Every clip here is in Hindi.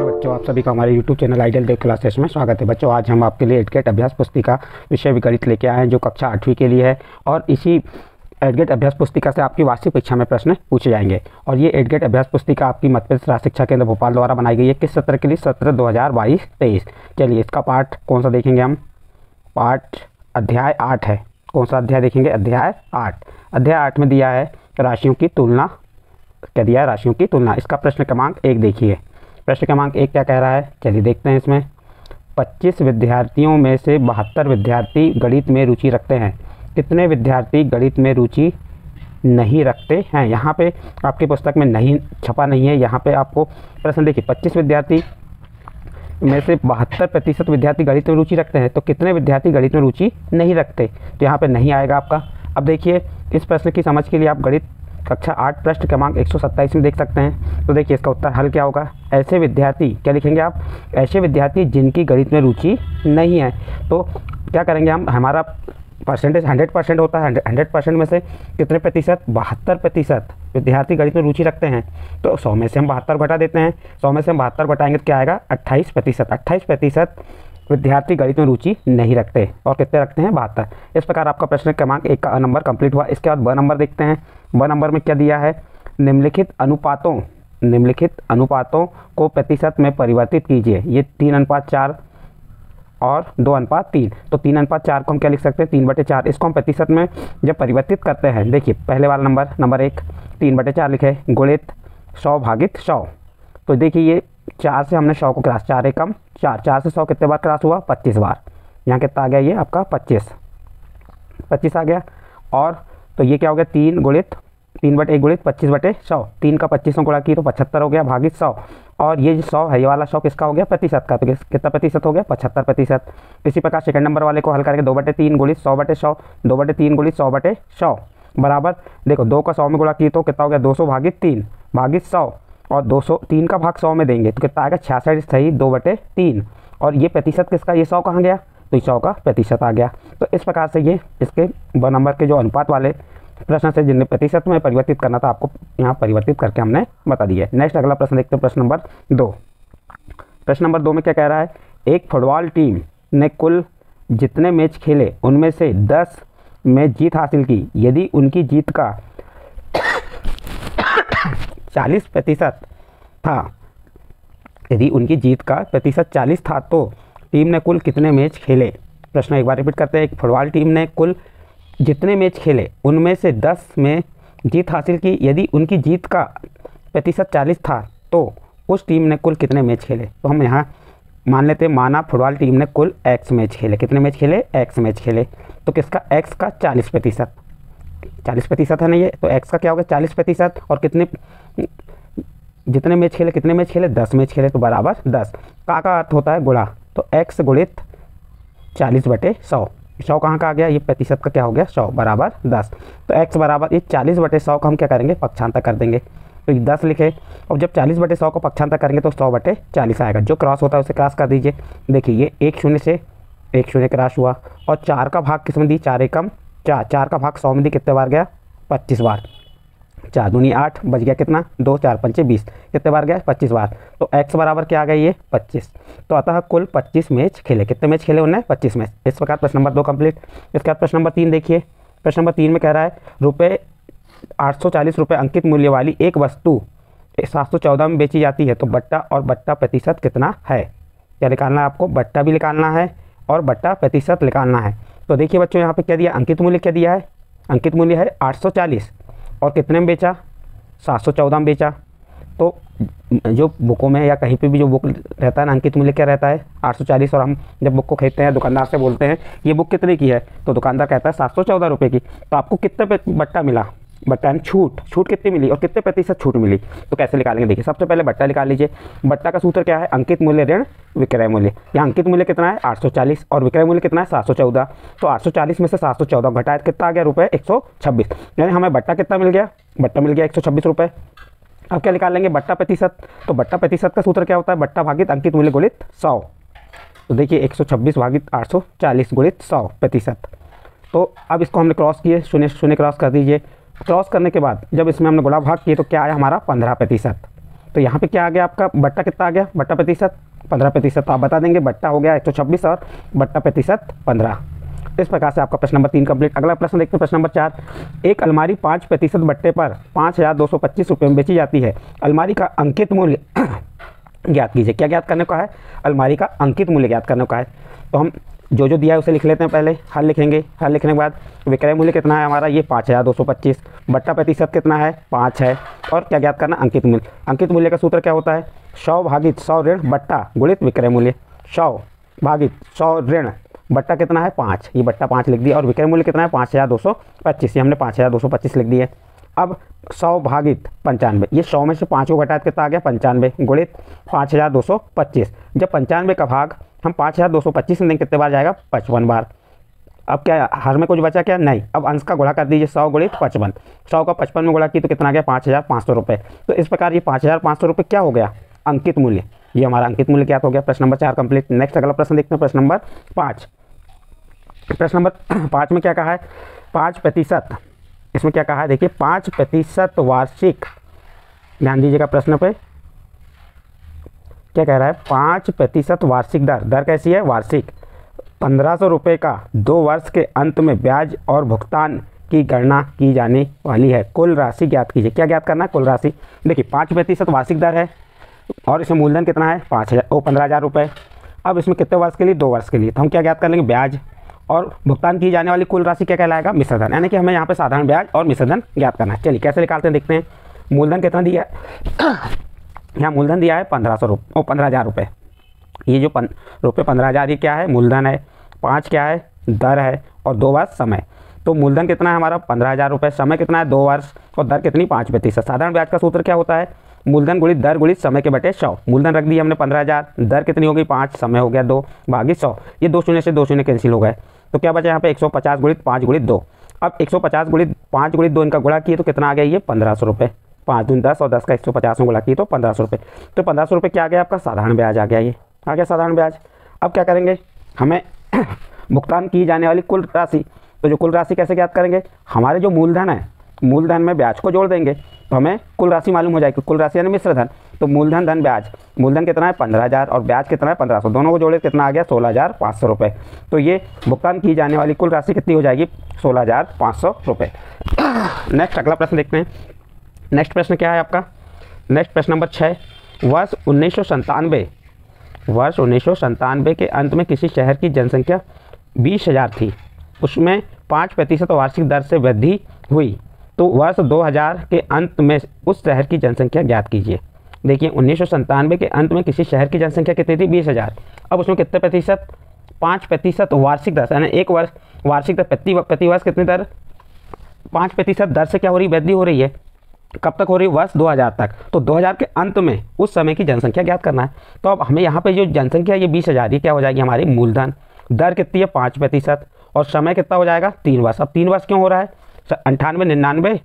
बच्चों, आप सभी का हमारे YouTube चैनल आइडियल देव क्लासेस में स्वागत है। बच्चों, आज हम आपके लिए एडगेट अभ्यास पुस्तिका विषय गणित लेके आए हैं, जो कक्षा 8वीं के लिए है। और इसी एडगेट अभ्यास पुस्तिका से आपकी वार्षिक परीक्षा में प्रश्न पूछे जाएंगे। और ये एडगेट अभ्यास पुस्तिका आपकी मध्य प्रदेश राज्य शिक्षा केंद्र भोपाल द्वारा बनाई गई है। किस सत्र के लिए? सत्र 2022-23। चलिए, इसका पाठ कौन सा देखेंगे हम? पाठ अध्याय 8 है। कौन सा अध्याय देखेंगे? अध्याय 8। अध्याय 8 में दिया है राशियों की तुलना। क्या दिया है? राशियों की तुलना। इसका प्रश्न क्रमांक 1 देखिए। प्रश्न क्रमांक 1 क्या कह रहा है? चलिए देखते हैं इसमें। 25 विद्यार्थियों में से 72 विद्यार्थी गणित में रुचि रखते हैं। कितने विद्यार्थी गणित में रुचि नहीं रखते हैं? यहाँ पे आपकी पुस्तक में नहीं छपा नहीं है। यहाँ पे आपको प्रश्न देखिए, 25 विद्यार्थी में से 72% विद्यार्थी गणित में रुचि रखते हैं, तो कितने विद्यार्थी गणित में रुचि नहीं रखते? तो यहाँ पे नहीं आएगा आपका। अब देखिए, इस प्रश्न की समझ के लिए आप गणित कक्षा 8 प्रश्न क्रमांक 127 में देख सकते हैं। तो देखिए, इसका उत्तर हल क्या होगा? ऐसे विद्यार्थी, क्या लिखेंगे आप? ऐसे विद्यार्थी जिनकी गणित में रुचि नहीं है। तो क्या करेंगे हम? हमारा परसेंटेज 100% होता है। 100% में से कितने प्रतिशत? 72% विद्यार्थी गणित में रुचि रखते हैं। तो 100 में से हम 72 घटा देते हैं। 100 में से हम 72 घटाएंगे तो क्या आएगा? 28%। 28% विद्यार्थी गणित में रुचि नहीं रखते। और कितने रखते हैं? 72। इस प्रकार आपका प्रश्न क्रमांक 1 का नंबर कंप्लीट हुआ। इसके बाद ब नंबर देखते हैं। ब नंबर में क्या दिया है? निम्नलिखित अनुपातों को प्रतिशत में परिवर्तित कीजिए। ये 3:4 और 2:3। तो 3:4 को हम क्या लिख सकते हैं? 3/4। इसको हम प्रतिशत में जब परिवर्तित करते हैं, देखिए पहले वाला नंबर 1 3/4 लिखे, गुणित 100 भागित 100। तो देखिए, ये 4 से हमने 100 को क्रॉस, 4 एकम 4, 4 से 100 कितने बार क्रॉस हुआ? 25 बार। यहाँ कितना आ गया? ये आपका 25 आ गया। और तो ये क्या हो गया? 3/1 गुणित 25/100। 3 का 25 गुणा की तो 75 हो गया, भागित 100। और ये जो 100 है, ये वाला 100 किसका हो गया? प्रतिशत का। तो कितना प्रतिशत हो गया? 75%। इसी प्रकार सेकंड नंबर वाले को हल करेंगे। 2/3 गुणित 100/100। 2/3 गुणित 100/100 बराबर, देखो 2 का 100 में गुणा की तो कितना हो गया? 200 भागित 3 भागित 100। और 200 3 का भाग 100 में देंगे तो कितना आएगा? 66 सही 2/3। और ये प्रतिशत किसका? ये 100 कहाँ गया? तो 100 का प्रतिशत आ गया। तो इस प्रकार से ये इसके ब नंबर के जो अनुपात वाले प्रश्न से जिन्हें प्रतिशत में परिवर्तित करना था, आपको यहाँ परिवर्तित करके हमने बता दिया है। नेक्स्ट अगला प्रश्न देखते हैं, प्रश्न नंबर 2। प्रश्न नंबर 2 में क्या कह रहा है? एक फुटबॉल टीम ने कुल जितने मैच खेले उनमें से 10 में जीत हासिल की। यदि उनकी जीत का 40% था, यदि उनकी जीत का प्रतिशत 40 था, तो टीम ने कुल कितने मैच खेले? प्रश्न एक बार रिपीट करते हैं। एक फुटबॉल टीम ने कुल जितने मैच खेले उनमें से 10 में जीत हासिल की। यदि उनकी जीत का प्रतिशत 40 था, तो उस टीम ने कुल कितने मैच खेले? तो हम यहाँ मान लेते हैं, माना फुटबॉल टीम ने कुल x मैच खेले। कितने मैच खेले? x मैच खेले। तो किसका? x का 40%। 40% है ना ये, तो x का क्या होगा? 40%। और कितने जितने मैच खेले? कितने मैच खेले? 10 मैच खेले, तो बराबर 10 का अर्थ होता है गुणा। तो x गुणित 40/100। 100 कहाँ का आ गया? ये प्रतिशत का क्या हो गया? 100 बराबर 10। तो x बराबर ये 40/100 को हम क्या करेंगे? पक्षांतर कर देंगे। तो ये 10 लिखे। अब जब 40/100 को पक्षांतर करेंगे तो 100/40 आएगा। जो क्रॉस होता है उसे क्रॉस कर दीजिए। देखिए, ये 1 0 से 1 0 क्रॉस हुआ। और 4 का भाग किस में दी? 4 एकम 4। 4 का भाग 100 में दी, कितने बार गया? 25 बार। 4 दूनी 8, बच गया कितना? 2 4 5 20। कितने बार गया? 25 बार। तो x बराबर क्या आ गया? ये 25। तो अतः कुल 25 मैच खेले। कितने मैच खेले उन्होंने? 25 मैच। इस प्रकार प्रश्न नंबर 2 कंप्लीट। इसके बाद प्रश्न नंबर 3 देखिए। प्रश्न नंबर 3 में कह रहा है, 840 रुपये अंकित मूल्य वाली एक वस्तु 714 में बेची जाती है, तो बट्टा और बट्टा प्रतिशत कितना है? क्या निकालना है आपको? बट्टा भी निकालना है और बट्टा प्रतिशत निकालना है। तो देखिए बच्चों, यहाँ पे क्या दिया? अंकित मूल्य क्या दिया है? अंकित मूल्य है 840। और कितने में बेचा? 714 में बेचा। तो जो बुकों में या कहीं पे भी जो बुक रहता है ना, अंकित मूल्य क्या रहता है? 840। और हम जब बुक को खरीदते हैं, दुकानदार से बोलते हैं ये बुक कितने की है, तो दुकानदार कहता है 714 रुपये की। तो आपको कितने पे बट्टा मिला? बट्टा यानी छूट कितनी मिली और कितने प्रतिशत छूट मिली? तो कैसे निकालेंगे? देखिए, सबसे पहले बट्टा निकाल लीजिए। बट्टा का सूत्र क्या है? अंकित मूल्य ऋण विक्रय मूल्य। यहाँ अंकित मूल्य कितना है? 840 और विक्रय मूल्य कितना है? 714। तो 840 में से 714 घटाए कितना आ गया? रुपये 126। यानी हमें बट्टा कितना मिल गया? बट्टा मिल गया 126 रुपये। अब क्या निकाल लेंगे? बट्टा प्रतिशत। तो बट्टा प्रतिशत का सूत्र क्या होता है? बट्टा भागित अंकित मूल्य गुणित 100। तो देखिए, 126 भागित 840 गुणित 100 प्रतिशत। तो अब इसको हमने क्रॉस किए, शून्य शून्य क्रॉस कर दीजिए। क्रॉस करने के बाद जब इसमें हमने गुणा भाग किए तो क्या आया हमारा 15%। तो यहाँ पे क्या आ गया आपका बट्टा कितना आ गया, बट्टा प्रतिशत 15%। तो आप बता देंगे बट्टा हो गया 126 और बट्टा प्रतिशत 15। इस प्रकार से आपका प्रश्न नंबर 3 कंप्लीट। अगला प्रश्न देखते हैं, प्रश्न नंबर 4। एक अलमारी 5% बट्टे पर 5225 रुपये में बेची जाती है। अलमारी का अंकित मूल्य ज्ञात कीजिए। क्या ज्ञात करने को है, अलमारी का अंकित मूल्य ज्ञात करने को है। तो हम जो जो दिया है उसे लिख लेते हैं, पहले हल लिखेंगे। हल लिखने के बाद विक्रय मूल्य कितना है हमारा, ये 5225, बट्टा प्रतिशत कितना है 5 है, और क्या ज्ञात करना, अंकित मूल्य। अंकित मूल्य का सूत्र क्या होता है, 100 भागित 100 ऋण बट्टा गुणित विक्रय मूल्य। 100 भागित 100 ऋण बट्टा कितना है 5, ये बट्टा 5 लिख दिया, और विक्रय मूल्य कितना है 5225, ये हमने 5225 लिख दिए। अब 100 भागित 95, ये 100 में से 5 को घटाया कितना आ गया 95 गुणित 5225। जब 95 का भाग हम 5225 में देंगे कितने बार जाएगा, 55 बार। अब क्या हर में कुछ बचा क्या, नहीं। अब अंश का गुणा कर दीजिए, 100 गुणित 55। 100 का 55 में गुणा की तो कितना आ गया 5500 रुपये। तो इस प्रकार ये 5500 रुपये क्या हो गया, अंकित मूल्य। ये हमारा अंकित मूल्य क्या हो गया। प्रश्न नंबर 4 कंप्लीट। नेक्स्ट अगला प्रश्न देखते हैं, प्रश्न नंबर 5। प्रश्न नंबर 5 में क्या कहा है, 5%। इसमें क्या कहा है देखिए, 5% वार्षिक, ध्यान दीजिएगा प्रश्न पे क्या कह रहा है, 5% वार्षिक दर। दर कैसी है, वार्षिक। 1500 रुपये का 2 वर्ष के अंत में ब्याज और भुगतान की गणना की जाने वाली है। कुल राशि ज्ञात कीजिए। क्या ज्ञात करना है, कुल राशि। देखिए 5% वार्षिक दर है और इसमें मूलधन कितना है 15,000 रुपये। अब इसमें कितने वर्ष के लिए, 2 वर्ष के लिए। तो हम क्या ज्ञात कर लेंगे, ब्याज और भुगतान की जाने वाली कुल राशि क्या कहलाएगा, मिश्रधन। यानी कि हमें यहाँ पे साधारण ब्याज और मिश्रधन ज्ञात करना है। चलिए कैसे निकालते हैं देखते हैं। मूलधन कितना दिया है, यहाँ मूलधन दिया है 15,000 रुपये। ये जो रुपये 15,000 ये क्या है, मूलधन है। 5 क्या है, दर है, और 2 वर्ष समय। तो मूलधन कितना है हमारा 15,000 रुपये, समय कितना है 2 वर्ष, और दर कितनी 5%। साधारण ब्याज का सूत्र क्या होता है, मूलधन गुणित दर गुणित समय के बटे 100। मूलधन रख दिया हमने 15,000, दर कितनी हो गई 5, समय हो गया 2 भागित 100। ये 2 शून्य से 2 शून्य कैंसिल हो गए, तो क्या बचा यहाँ पे 150 गुणित 5 गुणित 2। अब 150 गुणित 5 गुणित 2 इनका गुणा किए तो कितना आ गया, ये 1500 रुपये। 5 दून 10 और 10 का 150 में गुणा किए तो 1500 रुपये। तो 1500 रुपये क्या आ गया आपका, साधारण ब्याज आ गया। ये आ गया साधारण ब्याज। अब क्या करेंगे, हमें भुगतान की जाने वाली कुल राशि। तो जो कुल राशि कैसे ज्ञात करेंगे, हमारे जो मूलधन है, मूलधन में ब्याज को जोड़ देंगे तो हमें कुल राशि मालूम हो जाएगी। कुल राशि यानी मिश्रधन। तो मूलधन धन ब्याज, मूलधन कितना है 15,000 और ब्याज कितना है 1500, दोनों को जोड़े कितना आ गया 16,500 रुपये। तो ये भुगतान की जाने वाली कुल राशि कितनी हो जाएगी, 16,500 रुपये। नेक्स्ट अगला प्रश्न देखते हैं। नेक्स्ट प्रश्न क्या है आपका, नेक्स्ट प्रश्न नंबर 6। वर्ष 1997 के अंत में किसी शहर की जनसंख्या 20,000 थी, उसमें 5% वार्षिक दर से वृद्धि हुई। तो वर्ष 2000 के अंत में उस शहर की जनसंख्या ज्ञात कीजिए। देखिए 1997 के अंत में किसी शहर की जनसंख्या कितनी थी, 20,000। अब उसमें कितने प्रतिशत, 5% वार्षिक दर, यानी एक वर्ष वार्षिक दर, प्रति वर्ष कितनी दर, 5% दर से क्या हो रही, वृद्धि हो रही है। कब तक हो रही है, वर्ष 2000 तक। तो 2000 के अंत में उस समय की जनसंख्या ज्ञात करना है। तो अब हमें यहाँ पे जो जनसंख्या ये 20,000, ये क्या हो जाएगी हमारी मूलधन। दर कितनी है 5%, और समय कितना हो जाएगा 3 वर्ष। अब 3 वर्ष क्यों हो रहा है, 98, 99,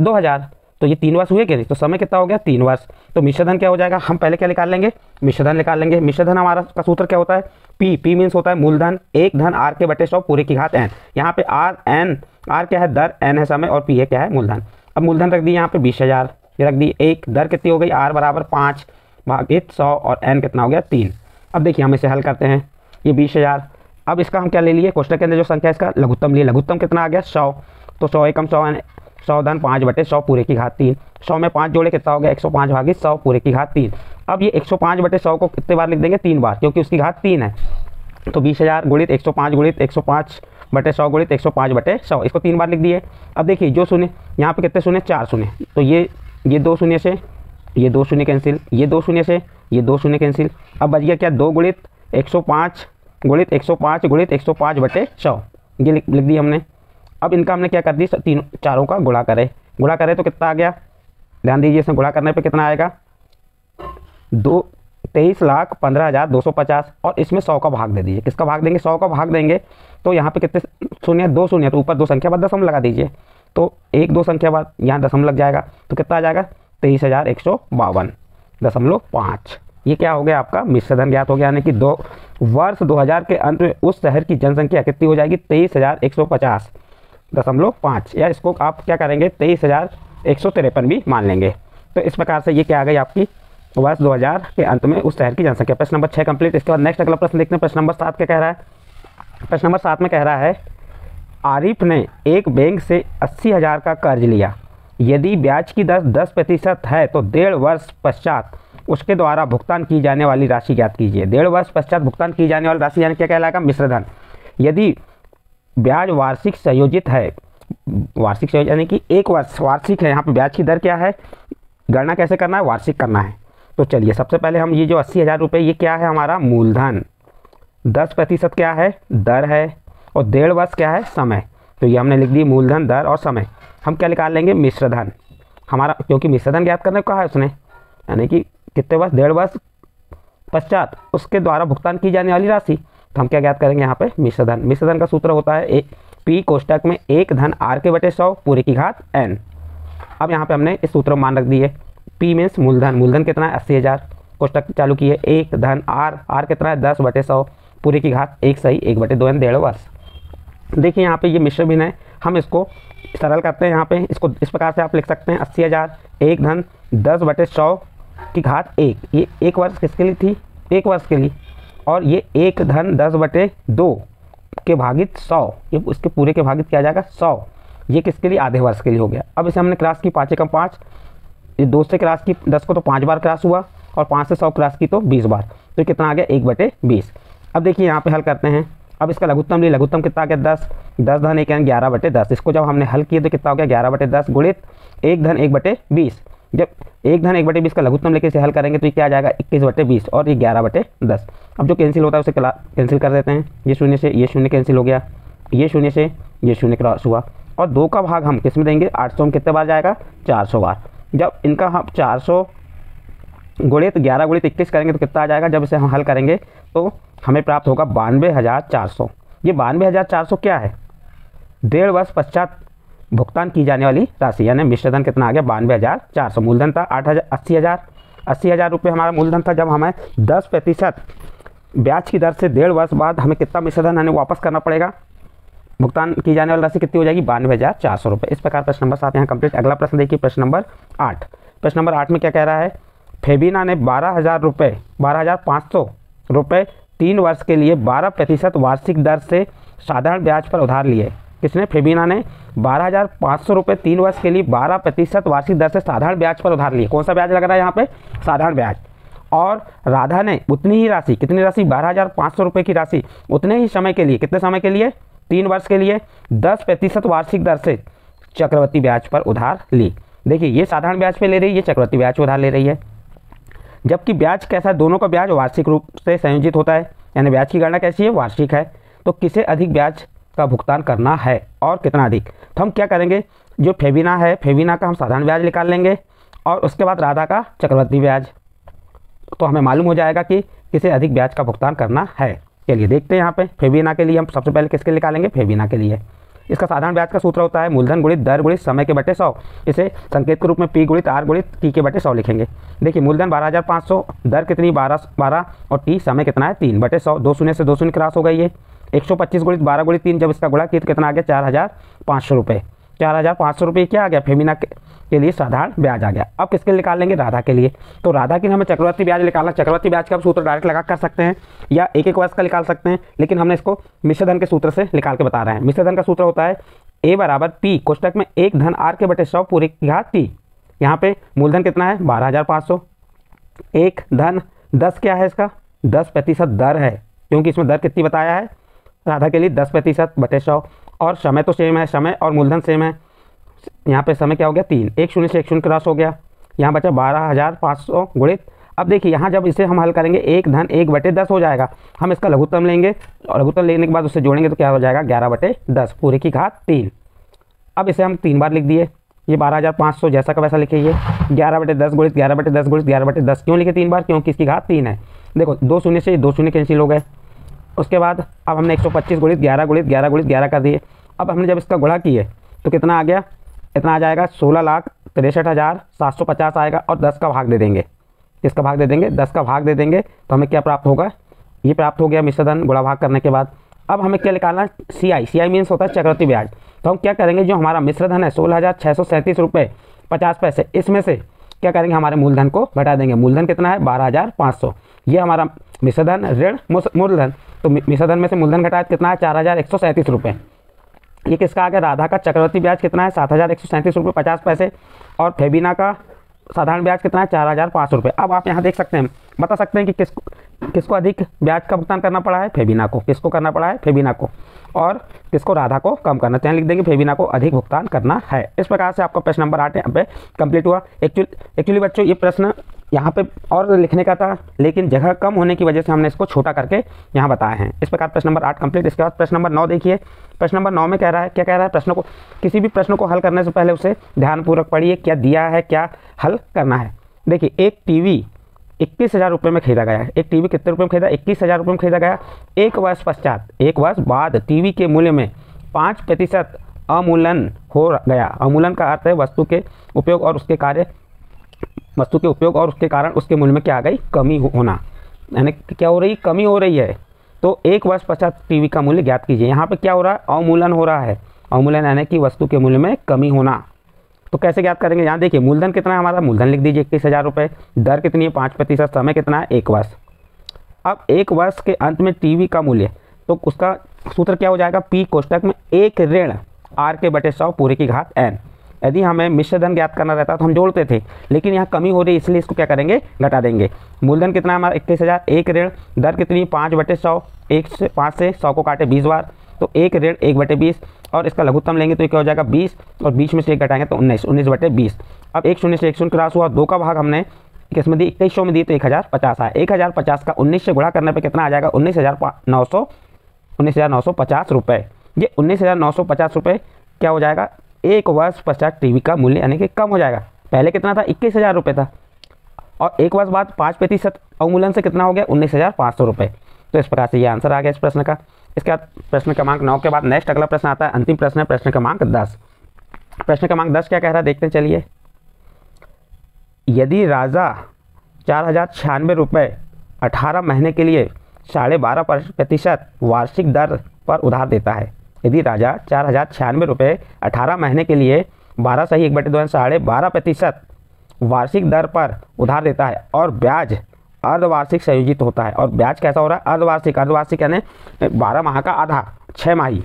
2000, तो ये 3 वर्ष हुए क्या नहीं, तो समय कितना हो गया 3 वर्ष। तो मिश्रधन क्या हो जाएगा, हम पहले क्या निकाल लेंगे, मिश्रधन निकाल लेंगे। मिश्रधन हमारा का सूत्र क्या होता है, पी मीन्स होता है मूलधन 1 धन r के बटे 100 पूरे की घात n। यहाँ पे r क्या है दर, n है समय, और p क्या है मूलधन। अब मूलधन रख दी यहाँ पे 20,000, ये रख दी 1, दर कितनी हो गई r बराबर 5 भागित 100 और n कितना हो गया 3। अब देखिए हम इसे हल करते हैं, ये 20,000। अब इसका हम क्या ले लिए, कोष्टक के अंदर जो संख्या इसका लघुत्तम लिए, लघुत्तम कितना आ गया 100। तो 100 एकम 100 धन 5 बटे 100 पूरे की घात 3। 100 में 5 जोड़े कितना हो गया 105 भागित 100 पूरे की घात 3। अब ये 105 बटे 100 को कितने बार लिख देंगे, 3 बार, क्योंकि उसकी घात 3 है। तो 20,000 गुणित 105 गुणित 105 बटे 100 गुणित 105 बटे 100, इसको 3 बार लिख दिए। अब देखिए जो शून्य यहाँ पे कितने शून्य, 4 शून्य। तो ये 2 शून्य से ये 2 शून्य कैंसिल, ये 2 शून्य से ये 2 शून्य कैंसिल। अब बच गया क्या, 2 गुणित 105 गुणित 105 गुणित 105 बटे 100, ये लिख दी हमने। अब इनका हमने क्या कर दी, चारों का गुणा करें तो कितना आ गया, ध्यान दीजिए इसमें गुणा करने पे कितना आएगा, 23,15,250, और इसमें 100 का भाग दे दीजिए। किसका भाग देंगे, 100 का भाग देंगे। तो यहाँ पे कितने शून्य, 2 शून्य, तो ऊपर 2 संख्या बाद दशमलव लगा दीजिए। तो 1-2 संख्या बाद यहाँ दशमलव लग जाएगा, तो कितना आ जाएगा 23,152.5। ये क्या हो गया आपका मिश्रधन ज्ञात हो गया, यानी कि 2 वर्ष 2000 के अंत में उस शहर की जनसंख्या कितनी हो जाएगी? 23,150.5, या इसको आप क्या करेंगे 23,153 भी मान लेंगे। तो इस प्रकार से ये क्या आ गई आपकी वर्ष 2000 के अंत में उस शहर की जनसंख्या। प्रश्न नंबर 6 कंप्लीट। इसके बाद नेक्स्ट अगला प्रश्न देखते हैं। प्रश्न नंबर 7 क्या कह रहा है? प्रश्न नंबर 7 में कह रहा है आरिफ ने एक बैंक से 80,000 का कर्ज लिया। यदि ब्याज की दर 10% है तो 1.5 वर्ष पश्चात उसके द्वारा भुगतान की जाने वाली राशि ज्ञात कीजिए। 1.5 वर्ष पश्चात भुगतान की जाने वाली राशि यानी क्या कहलाएगा? मिश्रधन। यदि ब्याज वार्षिक संयोजित है, वार्षिक संयोजित यानी कि 1 वर्ष वार्षिक है, यहाँ पे ब्याज की दर क्या है? गणना कैसे करना है? वार्षिक करना है। तो चलिए सबसे पहले हम ये जो 80,000 रुपये ये क्या है? हमारा मूलधन। 10% क्या है? दर है। और 1.5 वर्ष क्या है? समय। तो ये हमने लिख दी मूलधन, दर और समय। हम क्या निकाल लेंगे? मिश्रधन हमारा, क्योंकि मिश्रधन ज्ञात करने को कहा है उसने, यानी कि कितने वर्ष? 1.5 वर्ष पश्चात उसके द्वारा भुगतान की जाने वाली राशि। तो हम क्या ज्ञात करेंगे यहाँ पे? मिश्रधन। मिश्रधन का सूत्र होता है पी कोष्टक में 1 धन आर के बटे 100 पूरे की घात n। अब यहाँ पे हमने इस सूत्र में मान रख दिए। पी मीन्स मूलधन। मूलधन कितना है? 80,000। कोष्टक चालू किए 1 धन आर कितना है? 10/100 पूरे की घात 1 सही 1/2 यानी 1.5 वर्ष। देखिए यहाँ पे ये मिश्र भिन्न है, हम इसको सरल करते हैं। यहाँ पे इसको इस प्रकार से आप लिख सकते हैं 80,000 1 धन 10/100 की घात 1। ये 1 वर्ष किसके लिए थी? 1 वर्ष के लिए। और ये 1 धन 10/2 के भागित 100, ये उसके पूरे के भागित क्या आ जाएगा? 100। ये किसके लिए? आधे वर्ष के लिए हो गया। अब इसे हमने क्रॉस की 5 एकम 5, ये 2 से क्रॉस की 10 को तो 5 बार क्रॉस हुआ, और 5 से 100 क्रॉस की तो 20 बार। तो कितना आ गया? 1/20। अब देखिए यहाँ पे हल करते हैं। अब इसका लघुत्तम लिए, लघुत्तम कितना आ गया? 10 धन 1 यानी 11/10। इसको जब हमने हल किए तो कितना हो गया? 11/10 गुणित 1 धन 1/20। जब 1 धन 1/20 का लघुत्तम लेके इसे हल करेंगे तो ये क्या आ जाएगा? 21/20 और ये 11/10। अब जो कैंसिल होता है उसे कैंसिल कर देते हैं। ये शून्य से ये शून्य कैंसिल हो गया, ये शून्य से ये शून्य क्रॉस हुआ, और 2 का भाग हम किस में देंगे? 800 में कितने बार जाएगा? 400 बार। जब इनका हम 400 गुणित 11 गुणित 21 करेंगे तो कितना आ जाएगा? जब इसे हम हल करेंगे तो हमें प्राप्त होगा 92,400। ये 92,400 क्या है? 1.5 वर्ष पश्चात भुगतान की जाने वाली राशि, यानी मिश्रधन कितना आ गया? 92,400। मूलधन था 80,000 रुपये हमारा मूलधन था। जब हमें 10% ब्याज की दर से 1.5 वर्ष बाद हमें कितना मिश्रधन हमें वापस करना पड़ेगा? भुगतान की जाने वाली राशि कितनी हो जाएगी? 92,400 रुपये। इस प्रकार प्रश्न नंबर 7 यहाँ कंप्लीट। अगला प्रश्न देखिए, प्रश्न नंबर 8। प्रश्न नंबर 8 में क्या कह रहा है? फेबिना ने 12,500 रुपये 3 वर्ष के लिए 12% वार्षिक दर से साधारण ब्याज पर उधार लिए। किसने? फेबिना ने 12,500 रुपये 3 वर्ष के लिए 12% वार्षिक दर से साधारण ब्याज पर उधार लिए। कौन सा ब्याज लग रहा है यहाँ पे? साधारण ब्याज। और राधा ने उतनी ही राशि, कितनी राशि? 12,500 रुपये की राशि उतने ही समय के लिए, कितने समय के लिए? 3 वर्ष के लिए 10% वार्षिक दर से चक्रवृद्धि ब्याज पर उधार ली। देखिए ये साधारण ब्याज पे ले रही है, ये चक्रवृद्धि ब्याज पर उधार ले रही है। जबकि ब्याज कैसा है? दोनों का ब्याज वार्षिक रूप से संयोजित होता है, यानी ब्याज की गणना कैसी है? वार्षिक है। तो किसे अधिक ब्याज का भुगतान करना है और कितना अधिक? तो हम क्या करेंगे? जो फेबिना है, फेबिना का हम साधारण ब्याज निकाल लेंगे और उसके बाद राधा का चक्रवृद्धि ब्याज। तो हमें मालूम हो जाएगा कि किसे अधिक ब्याज का भुगतान करना है। चलिए देखते हैं यहाँ पे फेबिना के लिए हम सबसे पहले किसके निकालेंगे? फेबिना के लिए। इसका साधारण ब्याज का सूत्र होता है मूलधन गुणित दर गुणित समय के बटे 100। इसे संकेत के रूप में पी गुणित आर गुणित टी के बटे 100 लिखेंगे। देखिए मूलधन 12,500, दर कितनी? 12 और टी समय कितना है? 3/100। 2 शून्य से 2 शून्य क्रॉस हो गई है। 125 गुणित 12 गुणित 3 जब इसका गुणा किया तो कितना आ गया? 4,500 रुपये। 4,500 रुपये क्या आ गया? फेबिना के लिए साधारण ब्याज आ गया। अब किसके लिए निकाल लेंगे? राधा के लिए। तो राधा के लिए हमें चक्रवृद्धि ब्याज निकालना। चक्रवृद्धि ब्याज का आप सूत्र डायरेक्ट लगा कर सकते हैं या एक वर्ष का निकाल सकते हैं, लेकिन हमने इसको मिश्रधन के सूत्र से निकाल के बता रहे हैं। मिश्रधन का सूत्र होता है ए बराबर पी कोष्टक में 1 धन आर के बटे 100 पूरे की घात टी। यहाँ पे मूलधन कितना है? 12,500। 1 धन 10 क्या है? इसका 10% दर है, क्योंकि इसमें दर कितनी बताया है? राधा के लिए 10% बटे 100। और समय तो सेम है, समय और मूलधन सेम है। यहाँ पे समय क्या हो गया? 3। 1 शून्य से 1 शून्य क्रॉस हो गया। यहाँ बचा 12,500 गुणित, अब देखिए यहाँ जब इसे हम हल करेंगे 1 धन 1/10 हो जाएगा। हम इसका लघुत्तम लेंगे और लघुत्तम लेने के बाद उसे जोड़ेंगे तो क्या हो जाएगा? 11/10 पूरे की घात 3। अब इसे हम 3 बार लिख दिए। ये 12,500 जैसा का वैसा लिखे। ये 11/10 गुणित 11/10 गुणित 11/10 क्यों लिखे 3 बार? क्योंकि इसकी घात 3 है। देखो 2 शून्य से 2 शून्य कैंसिल हो गए। उसके बाद अब हमने 125 गुणित 11 गुणित 11 गुणित 11 कर दिए। अब हमने जब इसका गुणा किए तो कितना आ गया? इतना आ जाएगा 16,63,750 आएगा। और 10 का भाग दे देंगे। किसका भाग दे देंगे? 10 का भाग दे देंगे तो हमें क्या प्राप्त होगा? ये प्राप्त हो गया मिश्रधन गुणा भाग करने के बाद। अब हमें क्या निकालना है, CI। CI मीन्स होता है चक्रवृद्धि ब्याज। तो हम क्या करेंगे, जो हमारा मिश्रधन है 16,637 रुपये 50 पैसे, इसमें से क्या करेंगे, हमारे मूलधन को घटा देंगे। मूलधन कितना है, 12,500। ये हमारा मिश्रधन ऋण मूलधन, तो मिश्रधन में से मूलधन घटाया कितना है, 4,137 रुपये। ये किसका आ गया, राधा का चक्रवृद्धि ब्याज कितना है, 7,137 रुपये 50 पैसे। और फेबिना का साधारण ब्याज कितना है, 4,500 रुपये। अब आप यहाँ देख सकते हैं, बता सकते हैं कि किसको अधिक ब्याज का भुगतान करना पड़ा है, फेबिना को। किसको करना पड़ा है, फेबिना को। और किसको, राधा को कम करना। तो यहाँ लिख देंगे फेबिना को अधिक भुगतान करना है। इस प्रकार से आपका प्रश्न नंबर 8 यहाँ पे कंप्लीट हुआ। एक्चुअली बच्चों ये प्रश्न यहाँ पे और लिखने का था, लेकिन जगह कम होने की वजह से हमने इसको छोटा करके यहाँ बताए हैं। इस प्रकार प्रश्न नंबर 8 कंप्लीट। इसके बाद प्रश्न नंबर 9 देखिए। प्रश्न नंबर 9 में कह रहा है, क्या कह रहा है, प्रश्नों को, किसी भी प्रश्न को हल करने से पहले उसे ध्यानपूर्वक पढ़िए, क्या दिया है, क्या हल करना है। देखिए, एक टीवी 21,000 रुपये में खरीदा गया है। एक टीवी कितने रुपये में खरीदा, 21,000 रुपये में खरीदा गया। एक वर्ष पश्चात, एक वर्ष बाद टीवी के मूल्य में 5% अवमूल्यन हो गया। अवमूल्यन का अर्थ है वस्तु के उपयोग और उसके कारण उसके मूल्य में क्या आ गई, कमी होना। यानी क्या हो रही, कमी हो रही है। तो एक वर्ष पश्चात टीवी का मूल्य ज्ञात कीजिए। यहाँ पे क्या हो रहा है, अवमूल्यन हो रहा है। अवमूल्यन यानी कि वस्तु के मूल्य में कमी होना। तो कैसे ज्ञात करेंगे, यहाँ देखिए मूलधन कितना है हमारा, मूलधन लिख दीजिए 21,000 रुपये। दर कितनी है, 5%। समय कितना है, 1 वर्ष। अब 1 वर्ष के अंत में टीवी का मूल्य, तो उसका सूत्र क्या हो जाएगा, P कोष्टक में 1 ऋण R/100 पूरे की घात n। यदि हमें मिश्रधन ज्ञात करना रहता तो हम जोड़ते थे, लेकिन यहाँ कमी हो रही है, इसलिए इसको क्या करेंगे, घटा देंगे। मूलधन कितना है हमारा 21,000, 1 ऋण, दर कितनी, 5/100। 5 से 100 को काटे 20 बार, तो 1 ऋण 1/20। और इसका लघुत्तम लेंगे तो ये क्या हो जाएगा, 20, और 20 में से 1 घटाएंगे तो 19, 19/20। अब 1 शून्य से 1 शून्य क्रॉस हुआ, 2 का भाग हमने किसमें दी, 2100 में दी, तो 1050 आया। 1050 का 19 से गुणा करने पे कितना आ जाएगा, 19,950 रुपये। ये 19,950 रुपये क्या हो जाएगा, 1 वर्ष पश्चात टीवी का मूल्य यानी कि कम हो जाएगा। पहले कितना था, 21,000 रुपये था, और 1 वर्ष बाद 5% अवमूल्यन से कितना हो गया, 19,500 रुपये। तो इस प्रकार से ये आंसर आ गया इस प्रश्न का। इसके बाद प्रश्न क्रमांक 9 के बाद नेक्स्ट अगला प्रश्न आता है, अंतिम प्रश्न है प्रश्न क्रमांक 10। प्रश्न क्रमांक 10 क्या कह रहा है, देखते हैं चलिए। यदि राजा 4,096 रुपये 18 महीने के लिए 12.5% वार्षिक दर पर उधार देता है। यदि राजा 4,096 रुपये 18 महीने के लिए 12 सही 1/2 12.5% वार्षिक दर पर उधार देता है, और ब्याज अर्धवार्षिक संयोजित होता है। और ब्याज कैसा हो रहा है, अर्धवार्षिक। अर्धवार्षिक यानी 12 माह का आधा, 6 माही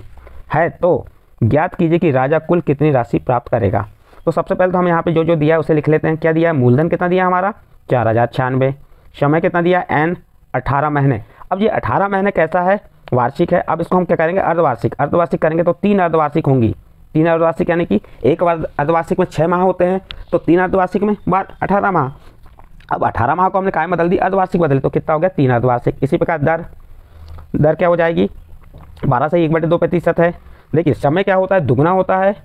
है। तो ज्ञात कीजिए कि राजा कुल कितनी राशि प्राप्त करेगा। तो सबसे पहले तो हम यहाँ पे जो दिया है उसे लिख लेते हैं। क्या दिया है, मूलधन कितना दिया हमारा 4,096, समय कितना दिया n 18 महीने। अब ये 18 महीने कैसा है, वार्षिक है। अब इसको हम क्या करेंगे, अर्धवार्षिक। अर्धवार्षिक करेंगे तो 3 अर्धवार्षिक होंगी। 3 अर्धवार्षिक यानी कि एक अर्धवार्षिक में 6 माह होते हैं, तो 3 अर्धवार्षिक में बाद 18 माह। अब 18 माह को हमने काय बदल दी, अर्धवार्षिक बदली, तो कितना हो गया, 3 अर्धवार्षिक। इसी प्रकार दर क्या हो जाएगी, 12 से 1/2% है। देखिए समय क्या होता है, दुगना होता है,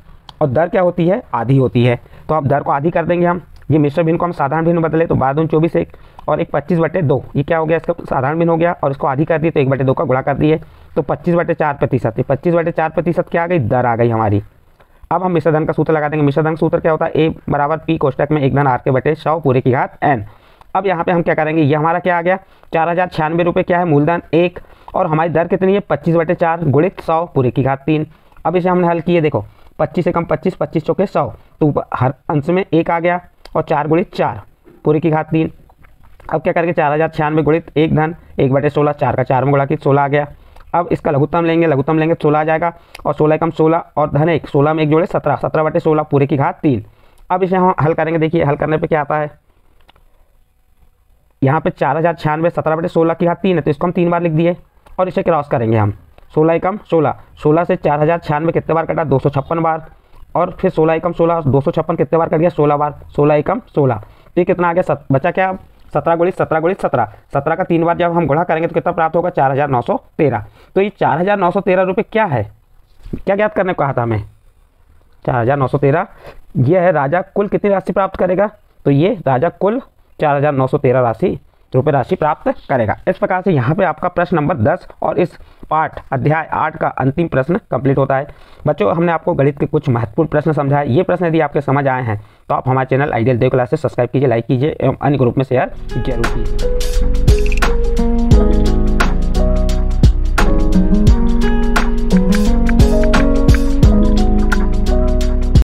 और दर क्या होती है, आधी होती है। तो अब दर को आधी कर देंगे हम। ये मिश्र भिन्न को हम साधारण भिन्न बदले, तो 12 × 24 1 और 1 25/2। ये क्या हो गया, इसका साधारण भिन्न हो गया, और इसको आधी कर दी तो 1/2 का गुणा कर दिए, तो 25/4%। 25/4% क्या आ गई, दर आ गई हमारी। अब हम मिश्रधन का सूत्र लगा देंगे। मिश्रधन का सूत्र क्या होता है, A = P कोष्टक में 1 धन R/100 पूरे की घात n। अब यहाँ पे हम क्या करेंगे, ये हमारा क्या आ गया, 4,096 रुपये क्या है, मूलधन 1, और हमारी दर कितनी है, 25/4 गुणित 100 पूरे की घात 3। अब इसे हमने हल किए, देखो 25 से कम 25, 25 चौके 100, तो हर अंश में 1 आ गया, और 4 गुणित 4 पूरे की घात 3। अब क्या करेंगे, 4,096 गुणित 1 धन 1/16, 4 का 4 में गुणा की 16 आ गया। अब इसका लघुत्तम लेंगे, 16 आ जाएगा, और 16 कम 16 और धन 1, 16 में 1 जोड़े 17, 17/16 पूरे की घात 3। अब इसे हम हल करेंगे। देखिए हल करने पे क्या आता है, यहाँ पे 4,096 17/16 की घात 3 है, तो इसको हम 3 बार लिख दिए, और इसे क्रॉस करेंगे हम। 16 एकम 16, 16 से 4,096 कितने बार कटा, 256 बार, और फिर 16 एकम 16, 256 कितने बार कट गया, 16 बार। 16 एकम 16, तो ये कितना आ गया, बचा क्या, 17 गुणित 17 गुणित 17। 17 का 3 बार जब हम गुणा करेंगे तो कितना प्राप्त होगा, 4,913। तो ये 4,913 रुपये क्या है, क्या ज्ञात करने को कहा था हमें, 4,913। ये है राजा कुल कितनी राशि प्राप्त करेगा, तो ये राजा कुल 4,913 रुपये राशि प्राप्त करेगा। इस प्रकार से यहाँ पे आपका प्रश्न नंबर 10 और इस पाठ अध्याय 8 का अंतिम प्रश्न कंप्लीट होता है। बच्चों हमने आपको गणित के कुछ महत्वपूर्ण प्रश्न समझाए। ये प्रश्न यदि आपके समझ आए हैं तो आप हमारे चैनल आइडियल देव क्लासेस सब्सक्राइब कीजिए, लाइक कीजिए एवं अन्य ग्रुप में शेयर जरूर कीजिए।